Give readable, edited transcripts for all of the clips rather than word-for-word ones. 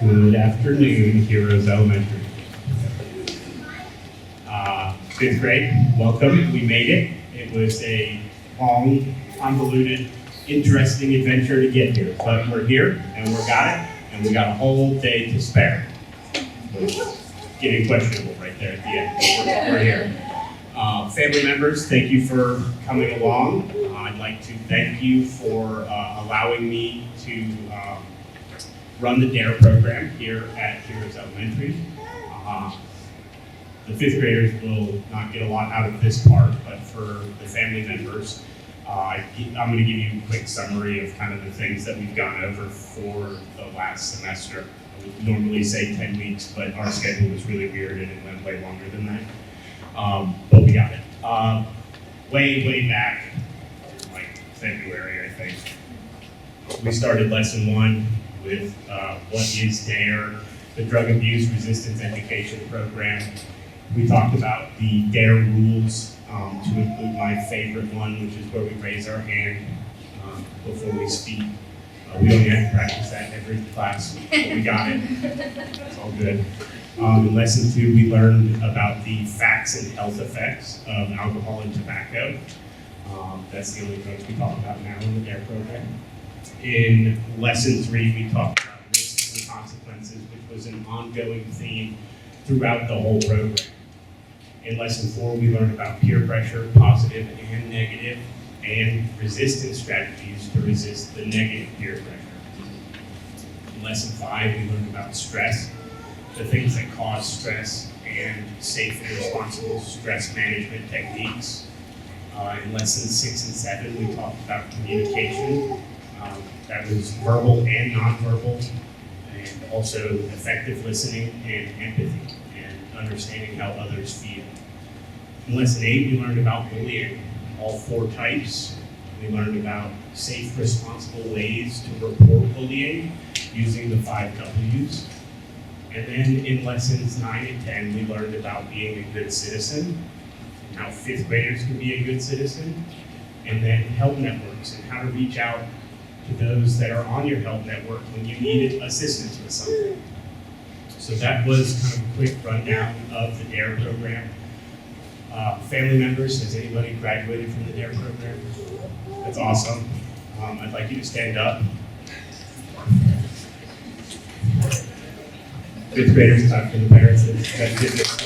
Good afternoon, Heroes Elementary. Fifth grade, welcome. We made it. It was a long, convoluted, interesting adventure to get here, but we're here and we got it, and we got a whole day to spare. Getting questionable right there at the end, but we're here. Family members, thank you for coming along. I'd like to thank you for allowing me to run the DARE program here at Heroes Elementary. The fifth graders will not get a lot out of this part, but for the family members, I'm going to give you a quick summary of kind of the things that we've gone over for the last semester. I would normally say 10 weeks, but our schedule was really weird and it went way longer than that. But we got it. Way back, like February, I think. We started lesson 1 with what is DARE, the Drug Abuse Resistance Education Program. We talked about the DARE rules, to include my favorite one, which is where we raise our hand before we speak. We only have to practice that every class, but we got it. It's all good. In lesson 2, we learned about the facts and health effects of alcohol and tobacco. That's the only drugs we talk about now in the DARE program. In lesson 3, we talked about risks and consequences, which was an ongoing theme throughout the whole program. In lesson 4, we learned about peer pressure, positive and negative, and resistance strategies to resist the negative peer pressure. In lesson 5, we learned about stress, the things that cause stress, and safe and responsible stress management techniques. In lessons 6 and 7, we talked about communication. That was verbal and nonverbal, and also effective listening and empathy, and understanding how others feel. In lesson 8, we learned about bullying, all 4 types. We learned about safe, responsible ways to report bullying using the 5 W's. And then in lessons 9 and 10, we learned about being a good citizen, and how 5th graders can be a good citizen, and then help networks and how to reach out to those that are on your help network when you need assistance with something. So that was kind of a quick rundown of the DARE program. Family members, has anybody graduated from the DARE program? That's awesome. I'd like you to stand up. 5th graders, talk to the parents that did this.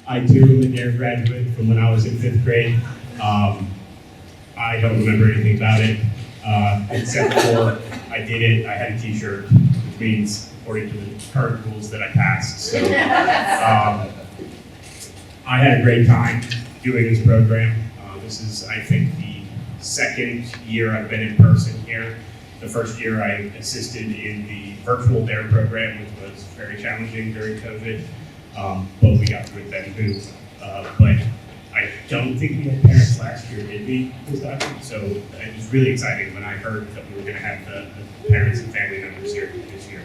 I too am a DARE graduate from when I was in 5th grade. I don't remember anything about it, except for I did it. I had a t-shirt, which means according to the current rules that I passed. So I had a great time doing this program. This is, I think, the 2nd year I've been in person here. The 1st year I assisted in the virtual DARE program, which was very challenging during COVID, but we got through it then too. But I don't think we had parents last year, did we, So it was really exciting when I heard that we were going to have the parents and family members here this year.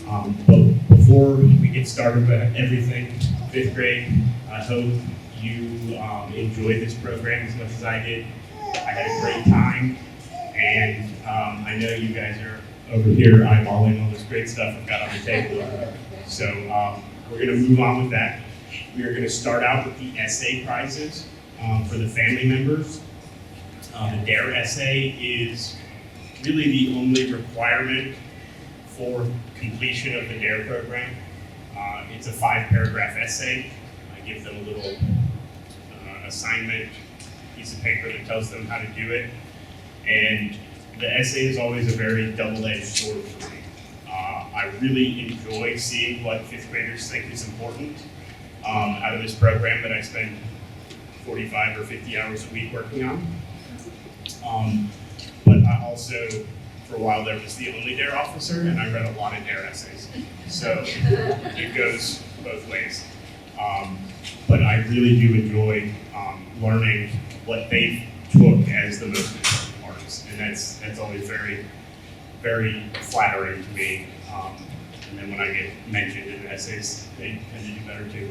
But before we get started with everything, 5th grade, I hope you enjoy this program as much as I did. I had a great time, and I know you guys are over here eyeballing all this great stuff I've got on the table. So we're going to move on with that. We are going to start out with the essay prizes for the family members. The DARE essay is really the only requirement for completion of the DARE program. It's a 5-paragraph essay. I give them a little assignment, piece of paper that tells them how to do it. And the essay is always a very double-edged sword for me. I really enjoy seeing what 5th graders think is important out of this program that I spend 45 or 50 hours a week working on. But I also, for a while there, was the only DARE officer, and I read a lot of DARE essays. So it goes both ways. But I really do enjoy learning what they took as the most important parts, and that's always very, very flattering to me. And then when I get mentioned in essays, they tend to do better too.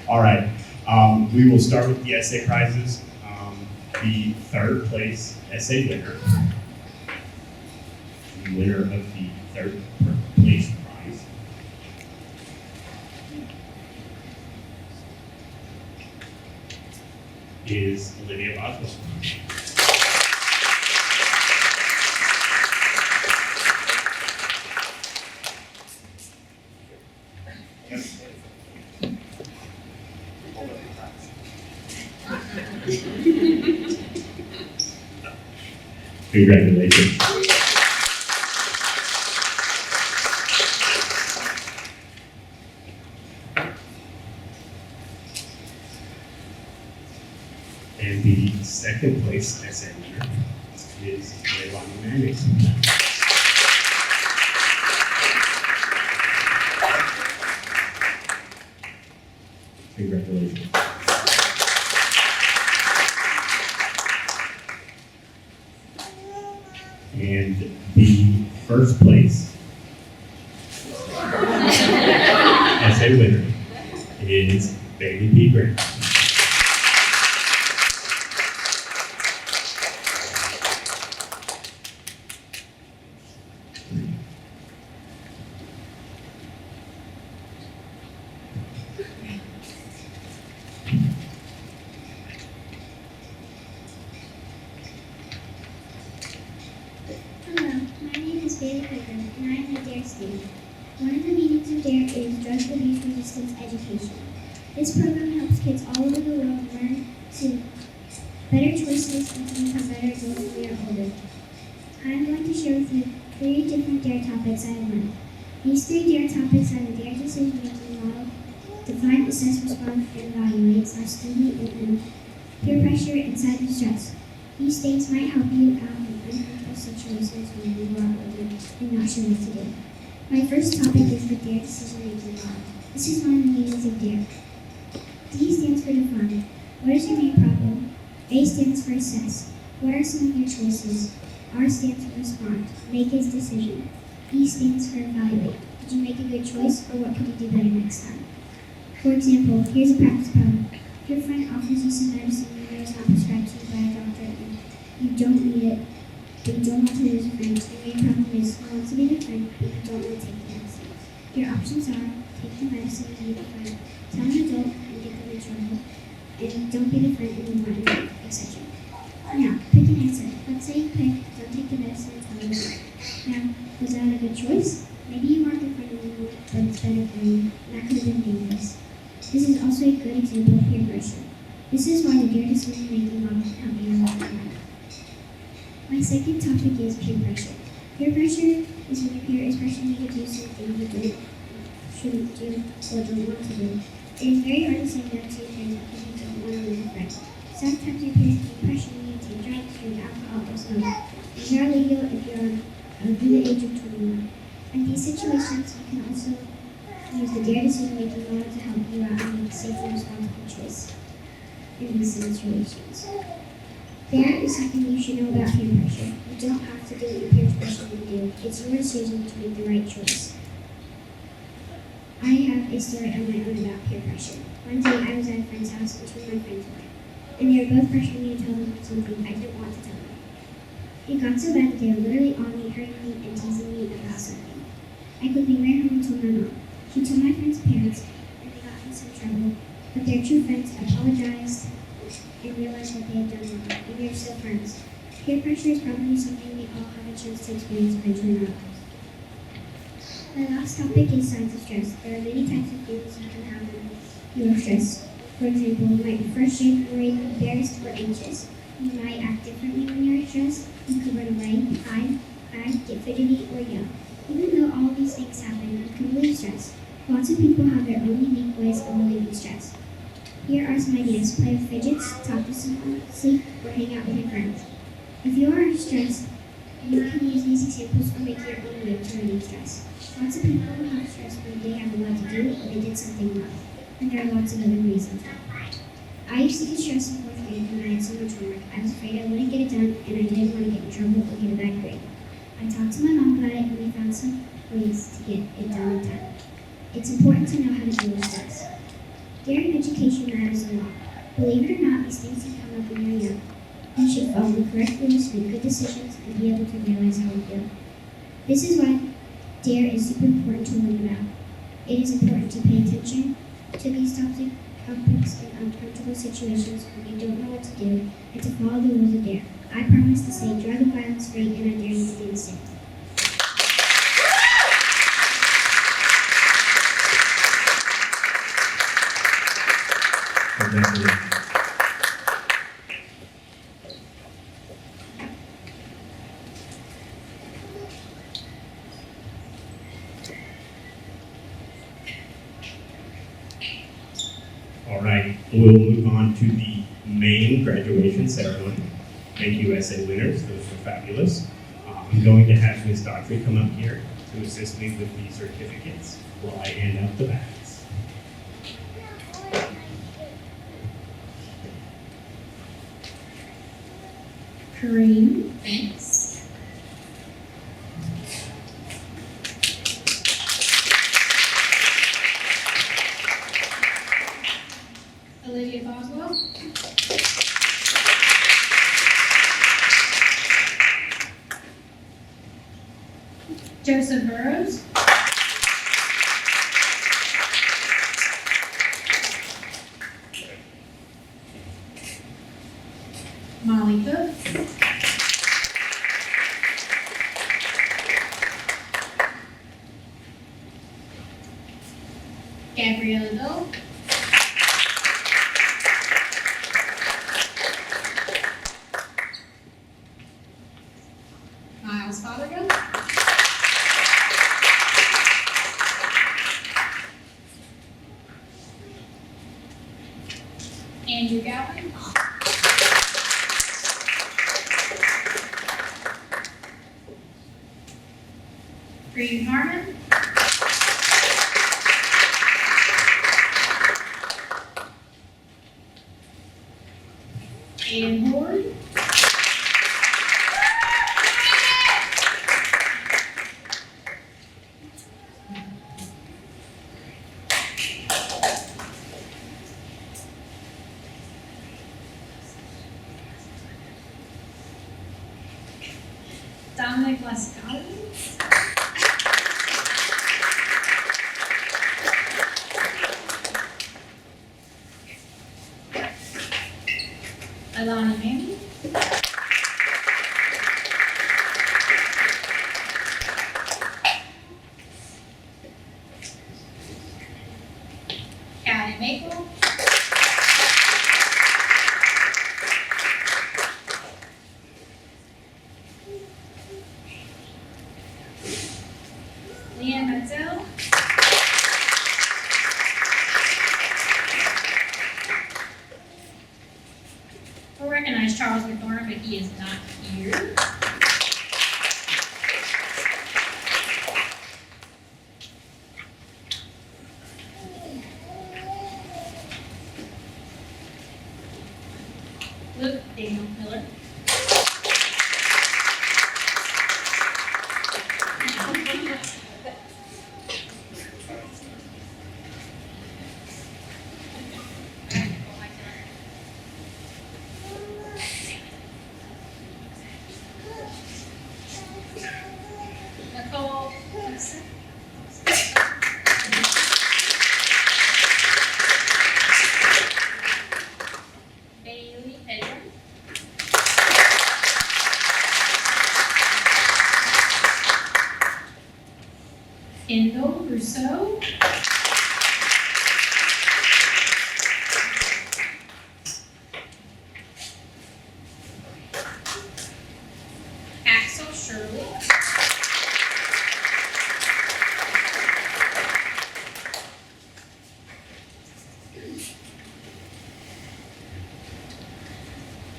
All right, we will start with the essay prizes. The third place essay winner, the winner of the third place prize, is Olivia Boswell. Congratulations. And the second place essay winner is Leilani Manning. Congratulations. And the first place essay winner is Bailey P. Grant. Hello, my name is Bailey Piper, and I am a DARE student. One of the meanings of DARE is Drug Abuse Resistance Education. This program helps kids all over the world learn to better choices and to become better adults when they are older. I am going to share with you 3 different DARE topics I have learned. These 3 DARE topics are the DARE decision-making model, define, assess, respond, and evaluate, student and peer pressure, and signs of stress. These things might help you out in uncomfortable situations when you are older and not sure what to do. My first topic is the DARE decision-making model. This is one of the meanings of DARE. D stands for define. What is your main problem? A stands for assess. What are some of your choices? R stands for respond. Make his decision. E stands for evaluate. Did you make a good choice, or what could you do better next time? For example, here's a practice problem. Your friend offers you some medicine you know is not prescribed to you by a doctor, and you don't need it, but you don't want to lose a friend. Your main problem is you want to be the friend, but you don't want to take the medicine. Your options are take the medicine and be the friend, tell an adult and get them in trouble, and don't be the friend anymore, etc. Now, pick an answer. Let's say you pick don't take the medicine and tell an adult. Now, was that a good choice? Maybe you aren't the friend anymore, but it's better for you. That could have been dangerous. This is also a good example of peer pressure. This is why the DARE decision-making model can help you in life. My second topic is peer pressure. Peer pressure is when your peer is pressuring you to do something you shouldn't do or don't want to do. It is very hard to say no to your peers because you don't want to lose a friend. Sometimes your peers can be pressuring you to take drugs, drink alcohol, or smoke. These are illegal if you are under the age of 21. In these situations, you can also use the DARE decision-making model to help you out and make safe and responsible choice in these situations. DARE is something you should know about peer pressure. You don't have to do what your peers pressure you to do. It's your decision to make the right choice. I have a story on my own about peer pressure. One day I was at a friend's house and 2 of my friends were, and they were both pressuring me to tell them something I didn't want to tell them. It got so bad that they were literally on me, hurting me, and teasing me about something. I quickly ran home and told my mom. She told my friends' parents, and they got in some trouble, but their true friends apologized and realized what they had done wrong, and we are still friends. Peer pressure is probably something we all have a chance to experience eventually in our lives. My last topic is signs of stress. There are many types of feelings you can have when you are stressed. For example, you might be frustrated, worried, embarrassed, or anxious. You might act differently when you are stressed. You could run away, hide, cry, get fidgety, or yell. Even though all these things happen, you can relieve stress. Lots of people have their own unique ways of relieving stress. Here are some ideas. Play with fidgets, talk to someone, sleep, or hang out with your friends. If you are stressed, you can use these examples or make your own way to relieve stress. Lots of people have stress when they have a lot to do or they did something wrong. And there are lots of other reasons. I used to get stressed in 4th grade when I had so much homework. I was afraid I wouldn't get it done and I didn't want to get in trouble or get a bad grade. I talked to my mom about it and we found some ways to get it done in time. It's important to know how to deal with stress. DARE education matters a lot. Believe it or not, these things can come up when you're young. You should follow the correct rules, make good decisions, and be able to realize how we feel. This is why DARE is super important to learn about. It is important to pay attention to these topics and uncomfortable situations when you don't know what to do, and to follow the rules of DARE. I promise to stay drug and violence free, and I dare you to do the same. Congratulations. All right, we'll move on to the main graduation ceremony. Thank you, essay winners. Those were fabulous. I'm going to have Ms. Daughtry come up here to assist me with the certificates while I hand out the bags. Kareem, thanks. Olivia Boswell. Joseph Burrows. Molly Cook. Gabriella Doe. Miles Fothergill. Andrew Gowan. Green Harmon. Aiden Horde. Dominic Lascali. Alana Mamie. Callie Maple. Leanne Metzel. We'll recognize Charles McDormand, but he is not here. Luke Daniel Miller. Nicole Gibson. Bailey Pedro. Kendall Rousseau. Axel Shirley.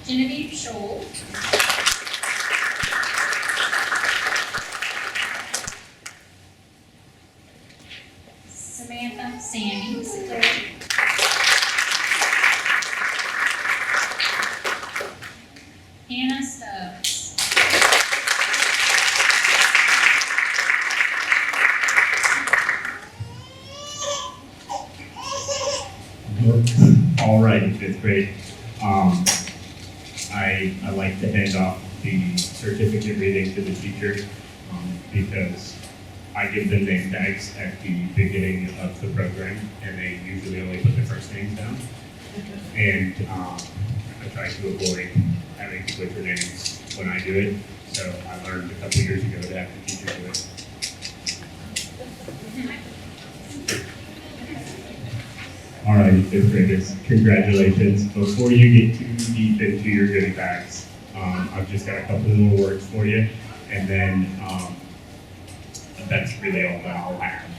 Genevieve Scholl. Samantha Sammy Sittler. Hannah Stubbs. All right, in fifth grade. I I like to hand off the certificate reading to the teacher because I give them name tags at the beginning of the program, and they usually only put the first names down. And I try to avoid having to butcher names when I do it. So I learned a couple years ago to have the teacher do it. All right, fifth graders, congratulations. Before you get too deep into your goodie bags, I've just got a couple more words for you, and then that's really all that I'll have.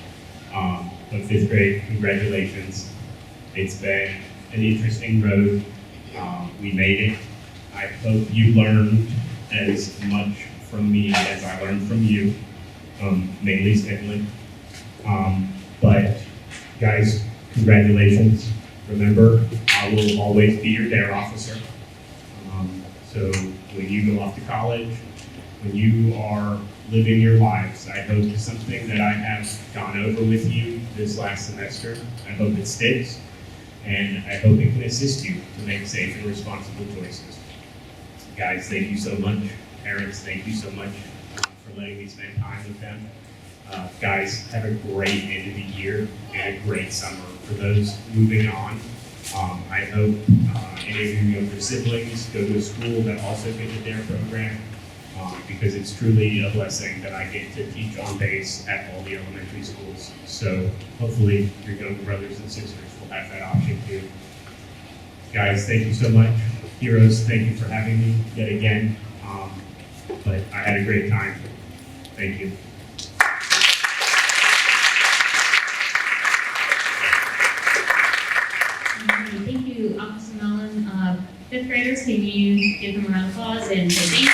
But fifth grade, congratulations. It's been an interesting road. We made it. I hope you learned as much from me as I learned from you, mainly Stanley. But guys, congratulations. Remember, I will always be your DARE officer. So when you go off to college, when you are living your lives, I hope something that I have gone over with you this last semester, I hope it sticks, and I hope it can assist you to make safe and responsible choices. Guys, thank you so much. Parents, thank you so much for letting me spend time with them. Guys, have a great end of the year and a great summer. For those moving on, I hope any of your younger siblings go to a school that also get the DARE program, because it's truly a blessing that I get to teach on base at all the elementary schools. So hopefully your younger brothers and sisters will have that option too. Guys, thank you so much. Heroes, thank you for having me yet again. But I had a great time. Thank you. Thank you, Officer Mellon. Fifth graders, can you give them a round of applause and say thank you?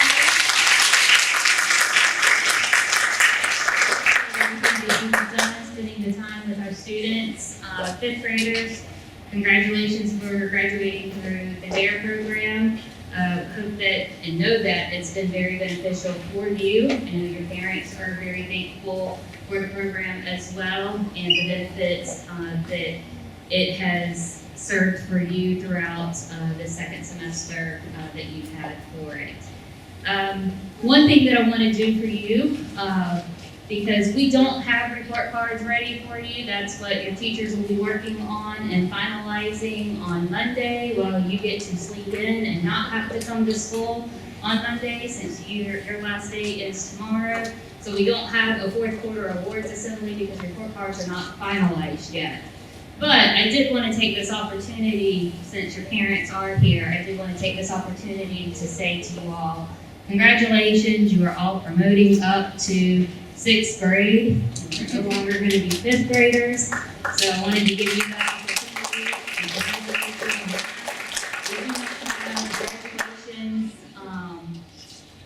For everything that you've done, spending the time with our students. Fifth graders, congratulations for graduating through the DARE program. Hope that and know that it's been very beneficial for you, and your parents are very thankful for the program as well, and the benefits that it has served for you throughout the second semester that you've had for it. One thing that I want to do for you, because we don't have report cards ready for you, that's what your teachers will be working on and finalizing on Monday, while you get to sleep in and not have to come to school on Monday, since your last day is tomorrow. So we don't have a fourth quarter awards assembly because report cards are not finalized yet. But I did want to take this opportunity, since your parents are here, I did want to take this opportunity to say to you all, congratulations, you are all promoting up to 6th grade. You're no longer going to be 5th graders. So I wanted to give you that opportunity. Congratulations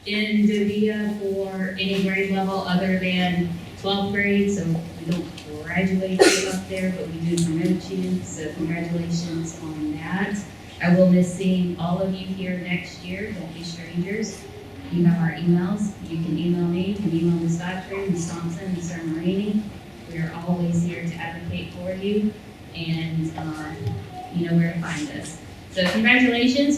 in Dovia for any grade level other than 12th grade. So we don't graduate you up there, but we do promote you. So congratulations on that. I will miss seeing all of you here next year. Don't be strangers. You have our emails. You can email me. You can email Ms. Godfrey, Ms. Thompson, Mr. Marini. We are always here to advocate for you, and you know where to find us. So congratulations.